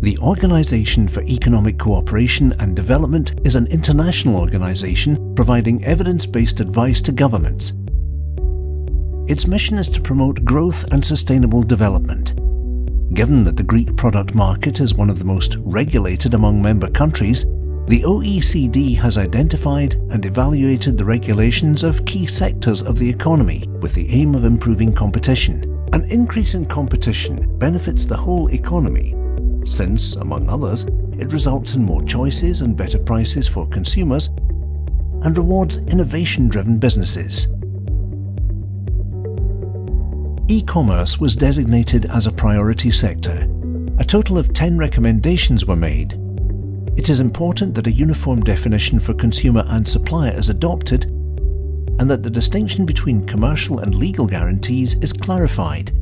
The Organisation for Economic Cooperation and Development is an international organisation providing evidence-based advice to governments. Its mission is to promote growth and sustainable development. Given that the Greek product market is one of the most regulated among member countries, the OECD has identified and evaluated the regulations of key sectors of the economy with the aim of improving competition. An increase in competition benefits the whole economy, since, among others, it results in more choices and better prices for consumers and rewards innovation-driven businesses. E-commerce was designated as a priority sector. A total of 10 recommendations were made. It is important that a uniform definition for consumer and supplier is adopted and that the distinction between commercial and legal guarantees is clarified.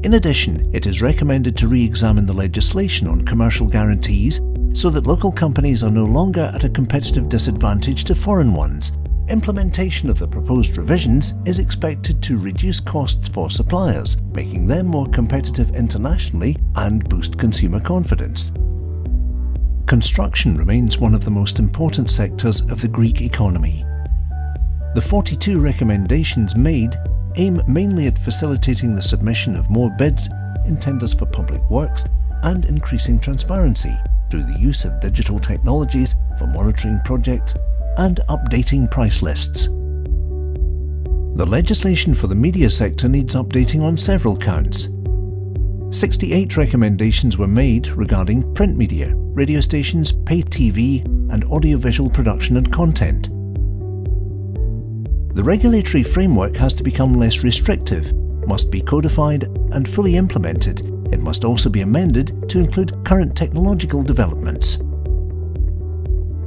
In addition, it is recommended to re-examine the legislation on commercial guarantees so that local companies are no longer at a competitive disadvantage to foreign ones. Implementation of the proposed revisions is expected to reduce costs for suppliers, making them more competitive internationally and boost consumer confidence. Construction remains one of the most important sectors of the Greek economy. The 42 recommendations made aim mainly at facilitating the submission of more bids in tenders for public works and increasing transparency through the use of digital technologies for monitoring projects and updating price lists. The legislation for the media sector needs updating on several counts. 68 recommendations were made regarding print media, radio stations, pay TV, and audiovisual production and content. The regulatory framework has to become less restrictive, must be codified and fully implemented. It must also be amended to include current technological developments.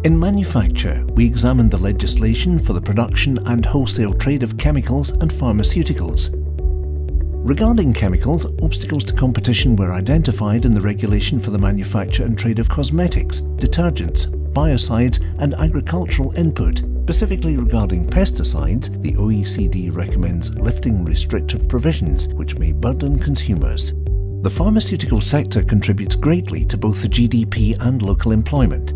In manufacture, we examined the legislation for the production and wholesale trade of chemicals and pharmaceuticals. Regarding chemicals, obstacles to competition were identified in the regulation for the manufacture and trade of cosmetics, detergents, biocides, and agricultural input. Specifically regarding pesticides, the OECD recommends lifting restrictive provisions which may burden consumers. The pharmaceutical sector contributes greatly to both the GDP and local employment.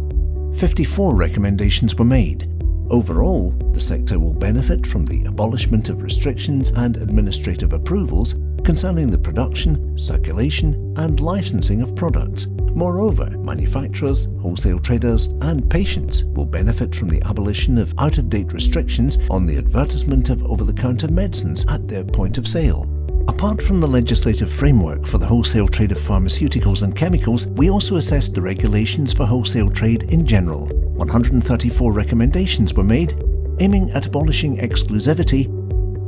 54 recommendations were made. Overall, the sector will benefit from the abolishment of restrictions and administrative approvals concerning the production, circulation, and licensing of products. Moreover, manufacturers, wholesale traders, and patients will benefit from the abolition of out-of-date restrictions on the advertisement of over-the-counter medicines at their point of sale. Apart from the legislative framework for the wholesale trade of pharmaceuticals and chemicals, we also assessed the regulations for wholesale trade in general. 134 recommendations were made, aiming at abolishing exclusivity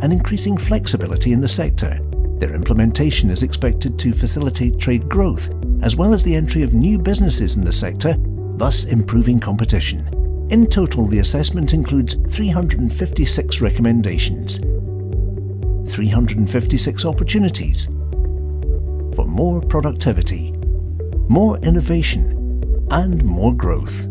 and increasing flexibility in the sector. Their implementation is expected to facilitate trade growth, as well as the entry of new businesses in the sector, thus improving competition. In total, the assessment includes 356 recommendations, 356 opportunities for more productivity, more innovation, and more growth.